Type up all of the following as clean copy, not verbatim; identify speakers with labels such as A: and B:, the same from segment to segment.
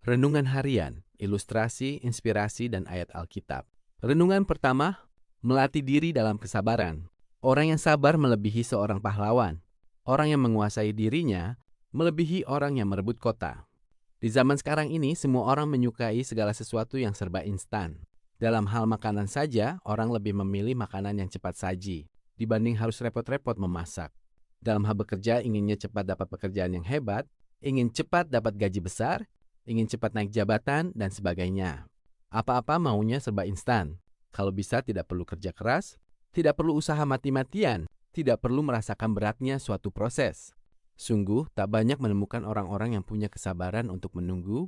A: Renungan harian, ilustrasi, inspirasi, dan ayat Alkitab. Renungan pertama, melatih diri dalam kesabaran. Orang yang sabar melebihi seorang pahlawan. Orang yang menguasai dirinya melebihi orang yang merebut kota. Di zaman sekarang ini, semua orang menyukai segala sesuatu yang serba instan. Dalam hal makanan saja, orang lebih memilih makanan yang cepat saji dibanding harus repot-repot memasak. Dalam hal bekerja, inginnya cepat dapat pekerjaan yang hebat, ingin cepat dapat gaji besar, ingin cepat naik jabatan, dan sebagainya. Apa-apa maunya serba instan. Kalau bisa tidak perlu kerja keras, tidak perlu usaha mati-matian, tidak perlu merasakan beratnya suatu proses. Sungguh tak banyak menemukan orang-orang yang punya kesabaran untuk menunggu,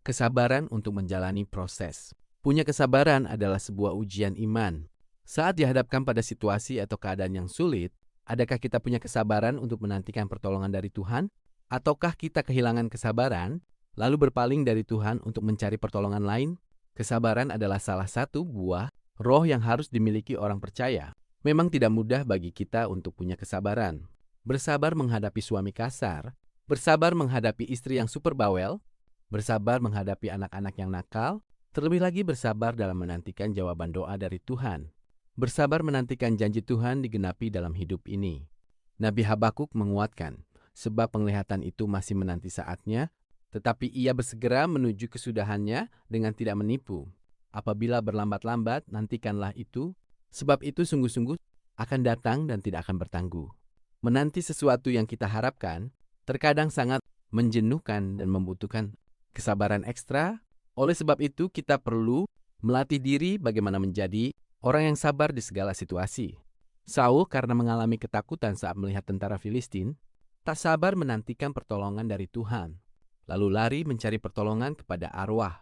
A: kesabaran untuk menjalani proses. Punya kesabaran adalah sebuah ujian iman. Saat dihadapkan pada situasi atau keadaan yang sulit, adakah kita punya kesabaran untuk menantikan pertolongan dari Tuhan? Ataukah kita kehilangan kesabaran, lalu berpaling dari Tuhan untuk mencari pertolongan lain? Kesabaran adalah salah satu buah roh yang harus dimiliki orang percaya. Memang tidak mudah bagi kita untuk punya kesabaran. Bersabar menghadapi suami kasar, bersabar menghadapi istri yang super bawel, bersabar menghadapi anak-anak yang nakal, terlebih lagi bersabar dalam menantikan jawaban doa dari Tuhan. Bersabar menantikan janji Tuhan digenapi dalam hidup ini. Nabi Habakuk menguatkan, sebab penglihatan itu masih menanti saatnya, tetapi ia bersegera menuju kesudahannya dengan tidak menipu. Apabila berlambat-lambat, nantikanlah itu, sebab itu sungguh-sungguh akan datang dan tidak akan bertangguh. Menanti sesuatu yang kita harapkan, terkadang sangat menjenuhkan dan membutuhkan kesabaran ekstra. Oleh sebab itu, kita perlu melatih diri bagaimana menjadi orang yang sabar di segala situasi. Saul karena mengalami ketakutan saat melihat tentara Filistin, tak sabar menantikan pertolongan dari Tuhan, lalu lari mencari pertolongan kepada arwah.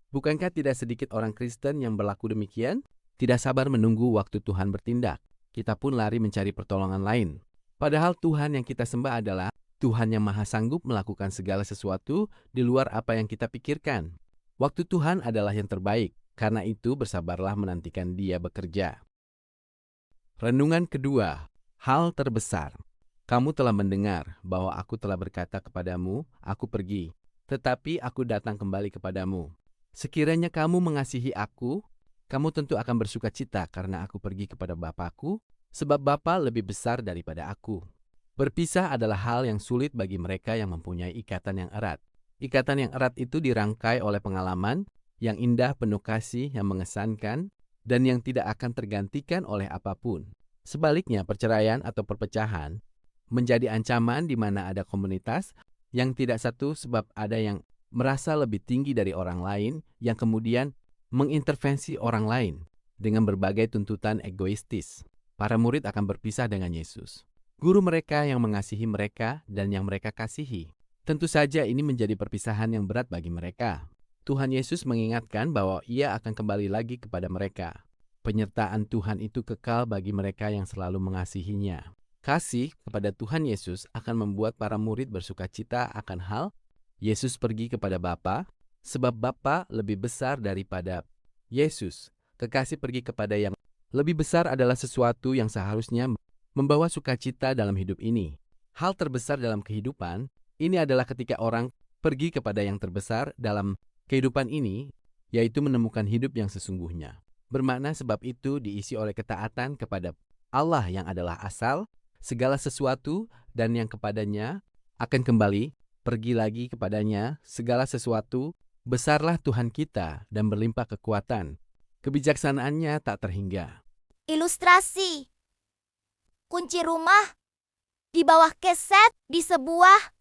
A: Bukankah tidak sedikit orang Kristen yang berlaku demikian? Tidak sabar menunggu waktu Tuhan bertindak. Kita pun lari mencari pertolongan lain. Padahal Tuhan yang kita sembah adalah Tuhan yang maha sanggup melakukan segala sesuatu di luar apa yang kita pikirkan. Waktu Tuhan adalah yang terbaik, karena itu bersabarlah menantikan Dia bekerja. Renungan kedua, hal terbesar. Kamu telah mendengar bahwa aku telah berkata kepadamu, aku pergi, tetapi aku datang kembali kepadamu. Sekiranya kamu mengasihi aku, kamu tentu akan bersuka cita karena aku pergi kepada Bapa-Ku, sebab Bapa lebih besar daripada aku. Berpisah adalah hal yang sulit bagi mereka yang mempunyai ikatan yang erat. Ikatan yang erat itu dirangkai oleh pengalaman yang indah, penuh kasih, yang mengesankan, dan yang tidak akan tergantikan oleh apapun. Sebaliknya, perceraian atau perpecahan menjadi ancaman di mana ada komunitas yang tidak satu sebab ada yang merasa lebih tinggi dari orang lain yang kemudian mengintervensi orang lain dengan berbagai tuntutan egoistis. Para murid akan berpisah dengan Yesus, guru mereka yang mengasihi mereka dan yang mereka kasihi. Tentu saja ini menjadi perpisahan yang berat bagi mereka. Tuhan Yesus mengingatkan bahwa Ia akan kembali lagi kepada mereka. Penyertaan Tuhan itu kekal bagi mereka yang selalu mengasihinya. Kasih kepada Tuhan Yesus akan membuat para murid bersuka cita akan hal Yesus pergi kepada Bapa, sebab Bapa lebih besar daripada Yesus. Kekasih pergi kepada yang lebih besar adalah sesuatu yang seharusnya membawa sukacita dalam hidup ini. Hal terbesar dalam kehidupan ini adalah ketika orang pergi kepada yang terbesar dalam kehidupan ini, yaitu menemukan hidup yang sesungguhnya. Bermakna sebab itu diisi oleh ketaatan kepada Allah yang adalah asal segala sesuatu dan yang kepadanya akan kembali, pergi lagi kepadanya segala sesuatu. Besarlah Tuhan kita dan berlimpah kekuatan. Kebijaksanaannya tak terhingga.
B: Ilustrasi. Kunci rumah di bawah keset di sebuah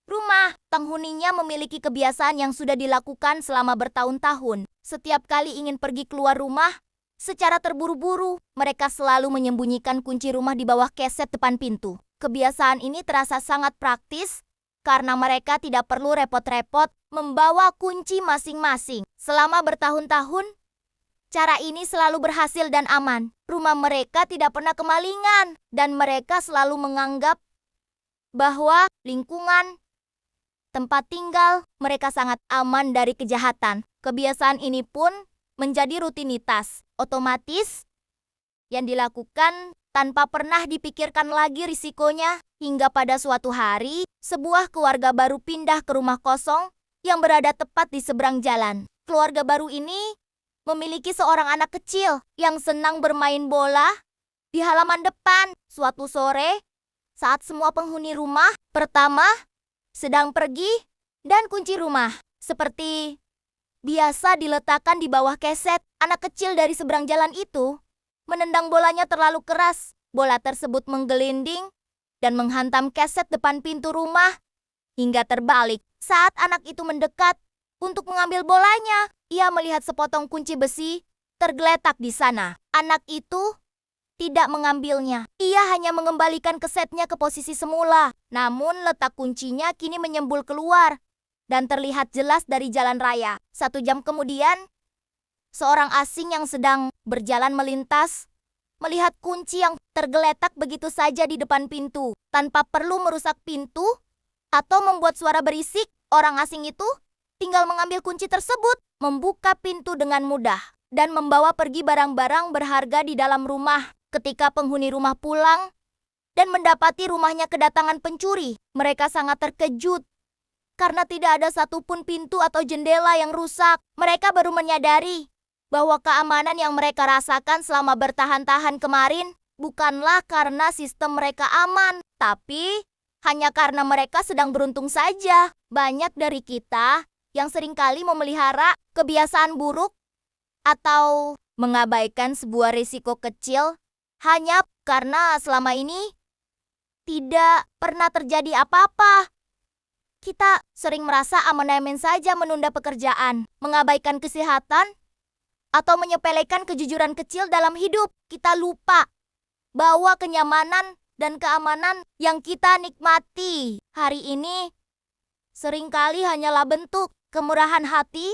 B: rumah. Penghuninya memiliki kebiasaan yang sudah dilakukan selama bertahun-tahun. Setiap kali ingin pergi keluar rumah, secara terburu-buru, mereka selalu menyembunyikan kunci rumah di bawah keset depan pintu. Kebiasaan ini terasa sangat praktis karena mereka tidak perlu repot-repot membawa kunci masing-masing. Selama bertahun-tahun, cara ini selalu berhasil dan aman. Rumah mereka tidak pernah kemalingan dan mereka selalu menganggap bahwa lingkungan tempat tinggal mereka sangat aman dari kejahatan. Kebiasaan ini pun menjadi rutinitas otomatis yang dilakukan tanpa pernah dipikirkan lagi risikonya, hingga pada suatu hari, sebuah keluarga baru pindah ke rumah kosong yang berada tepat di seberang jalan. Keluarga baru ini memiliki seorang anak kecil yang senang bermain bola di halaman depan. Suatu sore, saat semua penghuni rumah pertama sedang pergi dan kunci rumah seperti biasa diletakkan di bawah keset, anak kecil dari seberang jalan itu menendang bolanya terlalu keras. Bola tersebut menggelinding dan menghantam keset depan pintu rumah hingga terbalik. Saat anak itu mendekat untuk mengambil bolanya, ia melihat sepotong kunci besi tergeletak di sana. Anak itu tidak mengambilnya. Ia hanya mengembalikan kesetnya ke posisi semula. Namun letak kuncinya kini menyembul keluar dan terlihat jelas dari jalan raya. 1 jam kemudian, seorang asing yang sedang berjalan melintas melihat kunci yang tergeletak begitu saja di depan pintu. Tanpa perlu merusak pintu atau membuat suara berisik, orang asing itu tinggal mengambil kunci tersebut, membuka pintu dengan mudah, dan membawa pergi barang-barang berharga di dalam rumah. Ketika penghuni rumah pulang dan mendapati rumahnya kedatangan pencuri, mereka sangat terkejut karena tidak ada satupun pintu atau jendela yang rusak. Mereka baru menyadari bahwa keamanan yang mereka rasakan selama bertahan-tahan kemarin bukanlah karena sistem mereka aman, tapi hanya karena mereka sedang beruntung saja. Banyak dari kita yang seringkali memelihara kebiasaan buruk atau mengabaikan sebuah risiko kecil hanya karena selama ini tidak pernah terjadi apa-apa. Kita sering merasa aman-aman saja menunda pekerjaan, mengabaikan kesehatan, atau menyepelekan kejujuran kecil dalam hidup. Kita lupa bahwa kenyamanan dan keamanan yang kita nikmati hari ini seringkali hanyalah bentuk kemurahan hati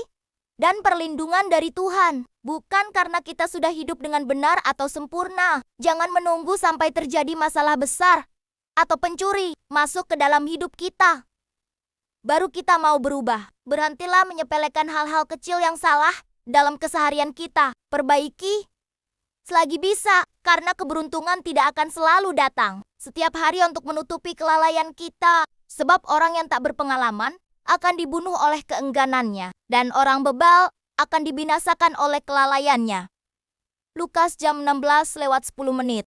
B: dan perlindungan dari Tuhan, bukan karena kita sudah hidup dengan benar atau sempurna. Jangan menunggu sampai terjadi masalah besar atau pencuri masuk ke dalam hidup kita baru kita mau berubah. Berhentilah menyepelekan hal-hal kecil yang salah dalam keseharian kita. Perbaiki selagi bisa, karena keberuntungan tidak akan selalu datang setiap hari untuk menutupi kelalaian kita. Sebab orang yang tak berpengalaman akan dibunuh oleh keengganannya, dan orang bebal akan dibinasakan oleh kelalaiannya. Lukas jam 16:10